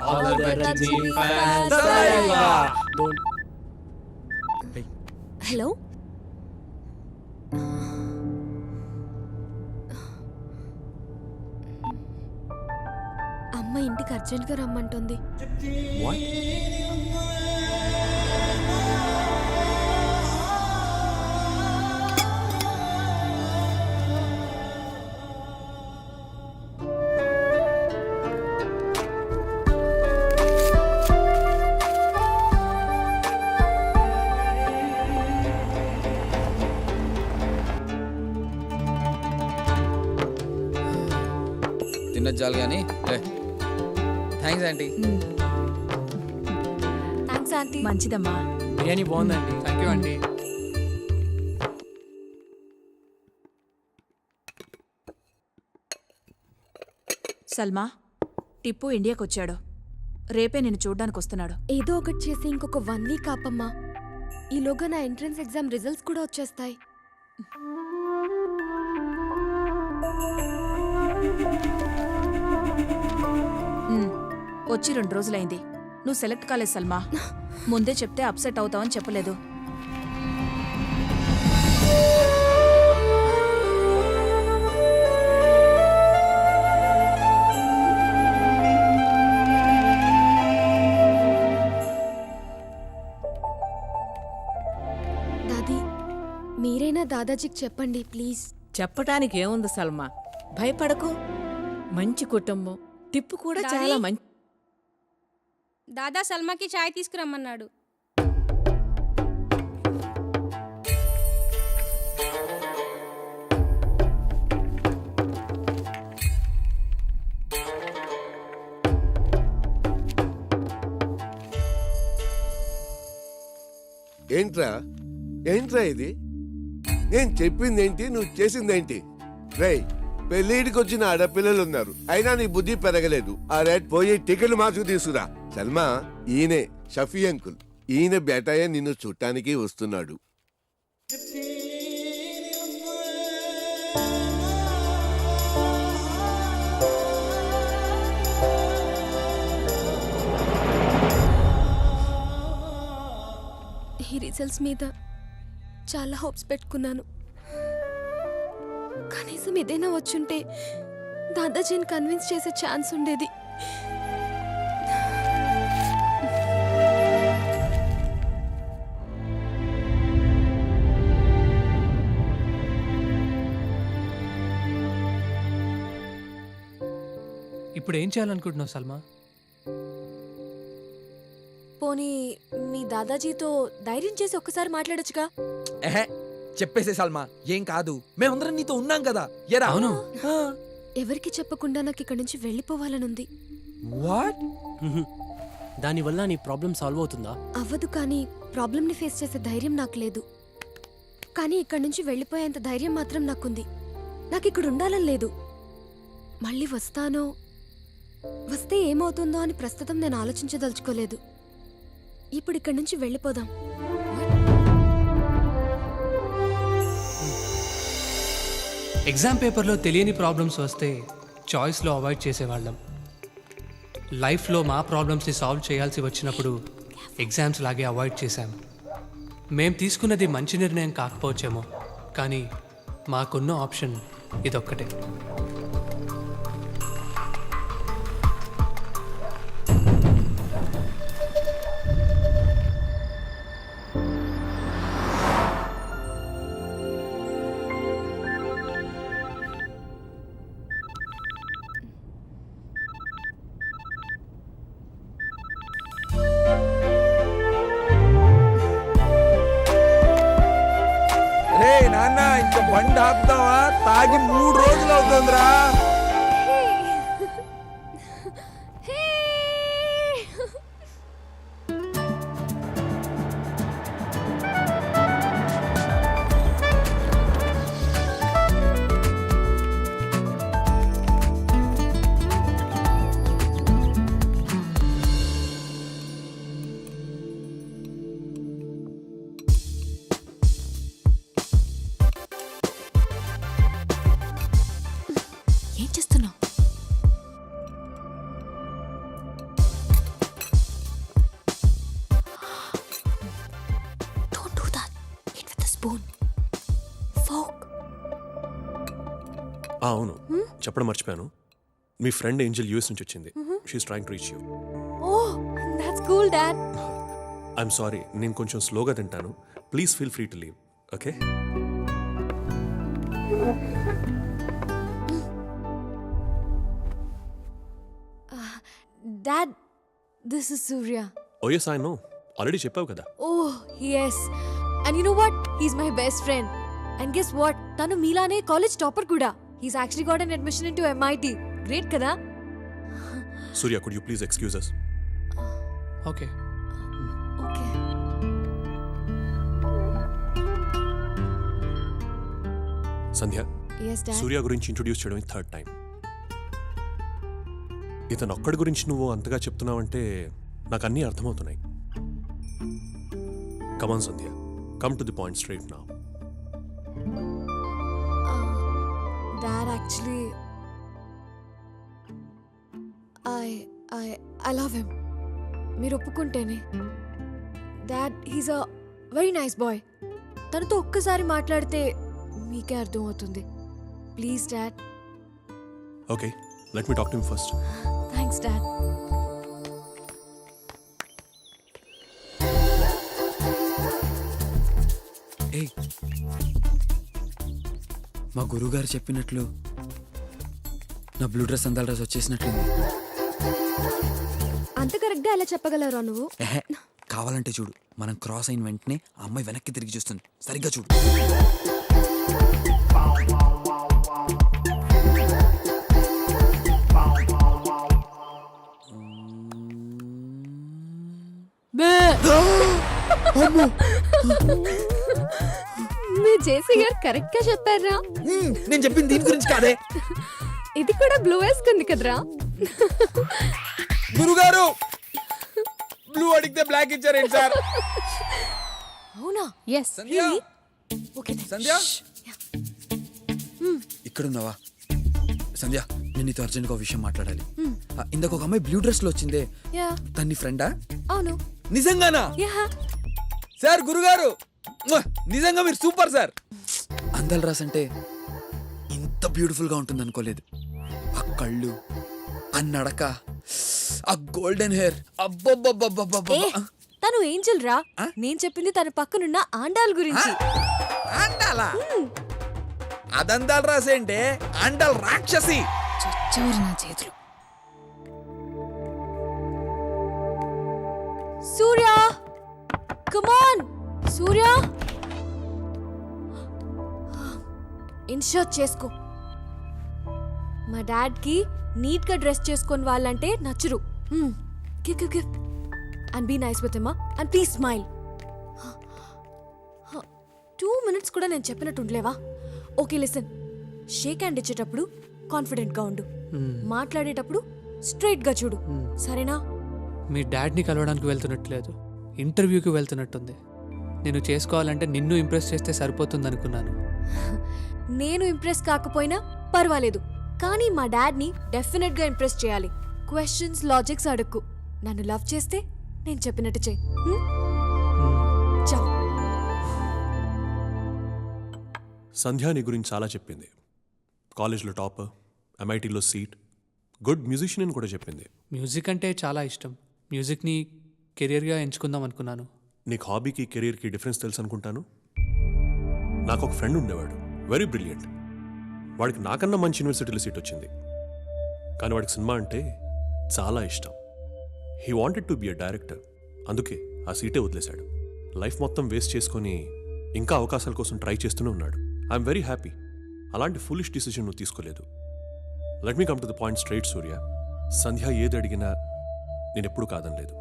All the Rajini fans, Salva. Don't. Hey. Hello అమ్మ ఇంటికి అర్జెంట్గా రమ్మంటుంది. What? తిన్నది చాలు కానీ థ్యాంక్స్ ఆంటీ. Thanks aunty. మంచిదమ్మా. బిర్యానీ బాగుందండి. Thank you aunty. Salma, Tipu ఇండియాకి వచ్చాడు. రేపే నిన్ను చూడ్డానికి వస్తున్నాడు. ఏదో ఒకటి చేసి ఇంకొక 1 వీక్ ఆపమ్మా. ఈలోగా నా ఎంట్రన్స్ ఎగ్జామ్ రిజల్ట్స్ కూడా వచ్చేస్తాయి. వచ్చి 2 రోజులైంది. నువ్వు సెలెక్ట్ కాలేదు సల్మా. ముందే చెప్తే అప్సెట్ అవుతావని చెప్పలేదు. దాదీ, మీరైనా దాదాజీకి చెప్పండి ప్లీజ్. చెప్పటానికి ఏముంది సల్మా, భయపడకు. మంచి కుటుంబం. టిప్పు కూడా చాలా మంచి. దాదా సల్మాకి చాయ్ తీసుకురమ్మన్నాడు. ఏంట్రా ఏంట్రా ఇది? నేను చెప్పిందేంటి, నువ్వు చేసిందేంటి? రేయ్, పెళ్ళిడికి వచ్చిన ఆడపిల్లలున్నారు, అయినా నీ బుద్ధి పెరగలేదు. ఆ రేట్ పోయి టికెట్లు మార్చుకు తీసుకురా. సల్మా, ఈయనే షఫీ అంకుల్. ఈయన బేటాయ నిన్ను చూడటానికి వస్తున్నాడు. ఈ రిజల్ట్స్ మీద చాలా హోప్స్ పెట్టుకున్నాను. కనీసం ఏదైనా వచ్చుంటే దాదాజీని కన్విన్స్ చేసే ఛాన్స్ ఉండేది. ఇప్పుడు ఏం చేయాలనుకుంటున్నావు సల్మా? పోనీ మీ దాదాజీతో ధైర్యం చేసి ఒక్కసారి మాట్లాడొచ్చుగా. చెప్పేసే సల్మా, ఏం కాదు, మేమందరం నీతో ఉన్నాం కదా. ఎరా? అవును. ఎవరికి చెప్పకుండా నాకు ఇక్కడి నుంచి వెళ్ళిపోవాలనుంది. వాట్? దానివల్ల నీ ప్రాబ్లం సాల్వ్ అవుతుందా? అవ్వదు, కానీ ప్రాబ్లంని ఫేస్ చేసే ధైర్యం నాకు లేదు. కానీ ఇక్కడి నుంచి వెళ్ళిపోయేంత ధైర్యం మాత్రం నాకుంది. నాకు ఇక్కడ ఉండాలని లేదు. మళ్ళీ వస్తే ఏమవుతుందో అని ప్రస్తుతం నేను ఆలోచించదలుచుకోలేదు. ఇప్పుడు ఇక్కడి నుంచి వెళ్ళిపోదాం. ఎగ్జామ్ పేపర్లో తెలియని ప్రాబ్లమ్స్ వస్తే చాయిస్లో అవాయిడ్ చేసేవాళ్ళం. లైఫ్లో మా ప్రాబ్లమ్స్ని సాల్వ్ చేయాల్సి వచ్చినప్పుడు ఎగ్జామ్స్ లాగే అవాయిడ్ చేశాం. మేం తీసుకున్నది మంచి నిర్ణయం కాకపోవచ్చేమో, కానీ మాకున్న ఆప్షన్ ఇదొక్కటే. నాన్న, ఇంకా బండి ఆపుతావా? తాగి 3 రోజులు అవుతుందిరా. అవును చెప్పడం మర్చిపోయాను మీ ఫ్రెండ్ ఏంజల్ యూఎస్ నుంచి వచ్చింది she is trying to reach you oh that's cool dad. I'm sorry నేను కొంచెం స్లోగా తింటాను please feel free to leave okay dad this is Surya. Oh yes I know already చెప్పావు కదా Oh, yes. And you know what? He's my best friend. And guess what? Tanu Milane college topper kuda. He's actually got an admission into MIT. Great kada? Surya could you please excuse us okay Okay. Sandhya Yes, Dad. Surya గురించి introduce చేయడం third time ఇతను ఒక్కడి గురించి నువ్వు అంతగా చెప్తున్నావంటే నాకు అన్నీ అర్థమవుతున్నాయి come on Sandhya come to the point straight నా Dad, actually, I love him. మీరు ఒప్పుకుంటేనే. Dad, he's a very nice boy. తనతో ఒక్కసారి మాట్లాడితే మీకే అర్థమవుతుంది. Please dad. Okay let me talk to him first thanks dad. ఏయ్ మా గురువుగారు చెప్పినట్లు నా బ్లూ డ్రెస్ అందాల డ్రెస్ వచ్చేసినట్లుంది. అంత కరెక్ట్గా ఎలా చెప్పగలరా నువ్వు? ఎహే కావాలంటే చూడు మనం క్రాస్ అయిన వెంటనే ఆ అమ్మాయి వెనక్కి తిరిగి చూస్తుంది సరిగ్గా చూడు. మీ జేసీ గారు కరెక్ట్ గా చెప్పారా? నేను చెప్పింది దీని గురించి కాదే. ఇది కూడా బ్లూ వేసుకుంది కదరా? గురుగారు బ్లూ అడిగితే బ్లాక్ ఇచ్చారేంటి సార్? అవునా? ఎస్ సంధ్య ఓకే సంధ్య ఇక్కడున్నావా సంధ్య నేను నీతో అర్జెంట్గా ఒక విషయం మాట్లాడాలి. ఇందాక ఒక అమ్మాయి బ్లూ డ్రెస్ లో వచ్చిందే యా తన్ని ఫ్రెండా? అవును. నిజంగానా? యా సార్ గురుగారు నిజంగా మీరు సూపర్ సార్. అందాల రాస్ అంటే ఇంత బ్యూటిఫుల్ గా ఉంటుంది అనుకోలేదు. ఆ కళ్ళు ఆ నడక ఆ గోల్డెన్ హెయిర్ అబ్బబ్బబ్బబ్బబ్బబ్బ. తను ఏంజల్ రా. నేను చెప్పింది తన పక్కనున్న ఆండాల్ గురించి. అండాలా అదందాలు రాసేంటే అండాల్ రాక్షసి. చచ్చారు నా చేతులు. Surya come on Surya inshirt చేసుకో. మా డాడ్ కి నీట్ గా డ్రెస్ చేసుకొని వాళ్ళంటే నచ్చరు. Give give give and be nice with him and please smile. 2 minutes కూడా నేను చెప్పినట్టు ఉండలేవా? ఓకే లిసన్, షేక్ హ్యాండ్ ఇచ్చేటప్పుడు కాన్ఫిడెంట్ గా ఉండు. మాట్లాడేటప్పుడు స్ట్రైట్ గా చూడు, సరేనా? మీ డాడ్ని కలవడానికి వెళ్తున్నట్లేదు ఇంటర్వ్యూకి వెళ్తున్నట్టుంది. నేను చేసుకోవాలంటే నిన్ను ఇంప్రెస్ చేస్తే సరిపోతుంది అనుకున్నాను. నేను ఇంప్రెస్ కాకపోయినా పర్వాలేదు, కానీ మా డాడ్ని డెఫినెట్ గా ఇంప్రెస్ చేయాలి. క్వశ్చన్స్ లాజిక్స్ అడుక్కు. నన్ను లవ్ చేస్తే నేను చెప్పినట్టు చెయ్యి. చాలు. సంధ్య నీ గురించి చాలా చెప్పింది. కాలేజ్లో టాపర్, ఎంఐటీలో సీట్, గుడ్ మ్యూజిషియన్ అని కూడా చెప్పింది. మ్యూజిక్ అంటే చాలా ఇష్టం. మ్యూజిక్ని కెరియర్గా ఎంచుకుందాం అనుకున్నాను. నీకు హాబీకి కెరీర్కి డిఫరెన్స్ తెలుసు అనుకుంటాను. నాకు ఒక ఫ్రెండ్ ఉండేవాడు, వెరీ బ్రిలియంట్. వాడికి నాకన్నా మంచి యూనివర్సిటీలో సీట్ వచ్చింది, కానీ వాడికి సినిమా అంటే చాలా ఇష్టం. He wanted to be a director. అందుకే ఆ సీటే వదిలేశాడు. లైఫ్ మొత్తం వేస్ట్ చేసుకొని ఇంకా అవకాశాల కోసం ట్రై చేస్తూనే ఉన్నాడు. I'm very happy. అలాంటి ఫులిష్ డిసిషన్ నువ్వు తీసుకోలేదు. Let me come to the point straight Surya. Sandhya ఏది అడిగినా నేను ఎప్పుడూ కాదనలేదు.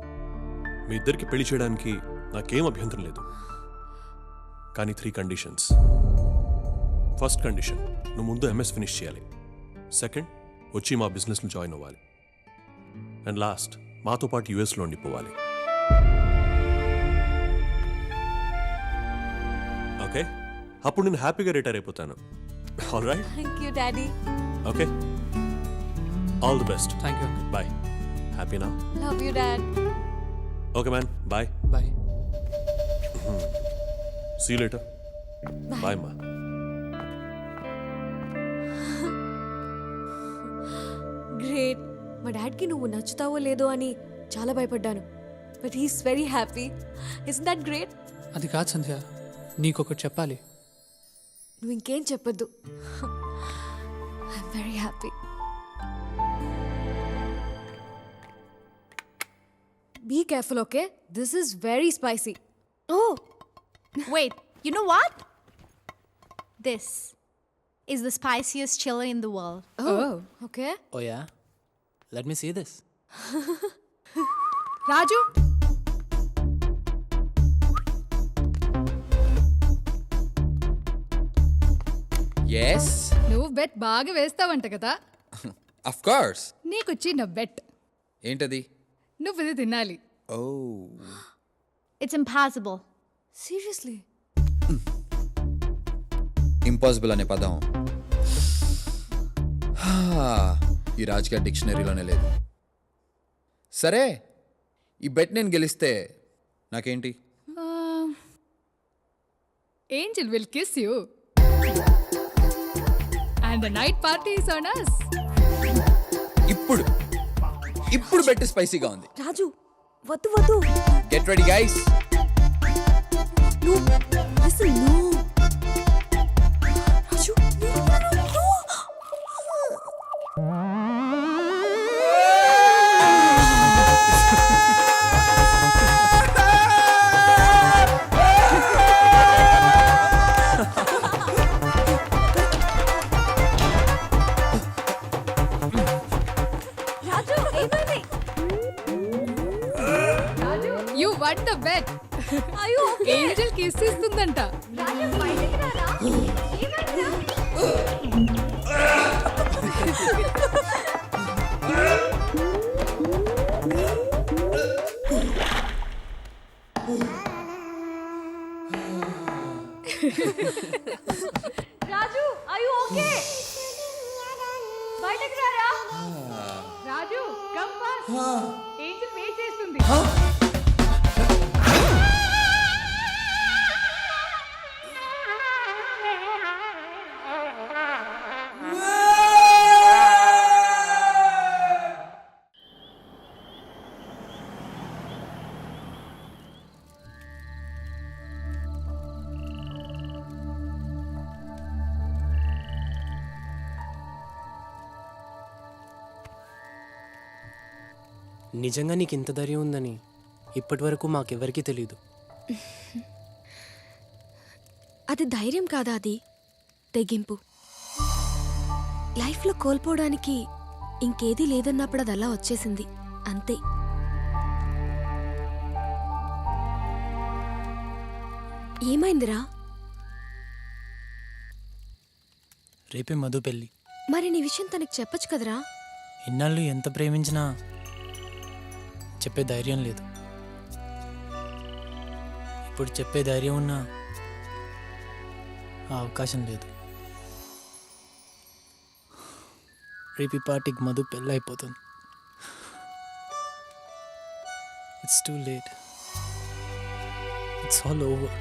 మీ ఇద్దరికి పెళ్లి చేయడానికి నాకేం అభ్యంతరం లేదు, కానీ 3 కండిషన్స్. ఫస్ట్ కండిషన్, నువ్వు ముందు ఎంఎస్ ఫినిష్ చేయాలి. సెకండ్, వచ్చి మా బిజినెస్లో జాయిన్ అవ్వాలి. అండ్ లాస్ట్, మాతో పాటు యూఎస్లో ఉండిపోవాలి. ఓకే, అప్పుడు నేను హ్యాపీగా రిటైర్ అయిపోతాను. All right? Thank you daddy. Okay, all the best. Thank you. Bye. హ్యాపీనా? Love you dad. Okay man, bye. Bye. See you later. Bye మా. మా డాడ్కి నువ్వు నచ్చుతావో లేదో అని చాలా భయపడ్డాను. But he's very happy. Is that great? అది కాదు సంధ్య, నీకొకటి చెప్పాలి. నువ్వు ఇంకేం చెప్పొద్దు. I'm very happy. Be careful, okay? This is very spicy. Oh, wait, you know what? This is the spiciest chili in the world. Oh, okay. Oh yeah, let me see this. Raju, yes నువ్వు bet బాగా వేస్తావంట కదా. Of course. నీకు చిన్న bet. ఏంటది? నువ్వు ఇది తినాలి. ఓ It's impossible. Seriously? ఇంపాసిబుల్ అనే పదం ఈ రాజకీయ డిక్షనరీలోనే లేదు. సరే, ఈ బెట్ నేను గెలిస్తే నాకేంటి? Angel will kiss you and the night party is on us. ఇప్పుడు బెట్ స్పైసీగా ఉంది. రాజు, వద్దు వద్దు. Get ready guys. No, listen, no. Raju, no. Raju, ఏమైంది? You won the bet. అయ్యో, ఏంజల్ కిస్ ఇస్తుందంట. రాజు బయటికి రారా? ఏమైందిరా? Raju, are you okay? బయటికి రారా? Raju come fast. Angel wait చేస్తుంది. నిజంగా నీకు ఇంత ధైర్యం ఉందని ఇప్పటి వరకు మాకెవరికీ తెలియదు. అది ధైర్యం కాదా, అది తెగింపు. లైఫ్లో కోల్పోవడానికి ఇంకేదీ లేదన్నప్పుడు అది అలా వచ్చేసింది, అంతే. ఏమైందిరా? రేపే మధు పెళ్ళి. మరి నీ విషయం తనకి చెప్పొచ్చు కదరా? ఇన్నాళ్ళు ఎంత ప్రేమించినా చెప్పే ధైర్యం లేదు. ఇప్పుడు చెప్పే ధైర్యం ఉన్నా ఆ అవకాశం లేదు. రేపు ఈ పార్టీకి మధు పెళ్ళి అయిపోతుంది. It's too late. It's all over.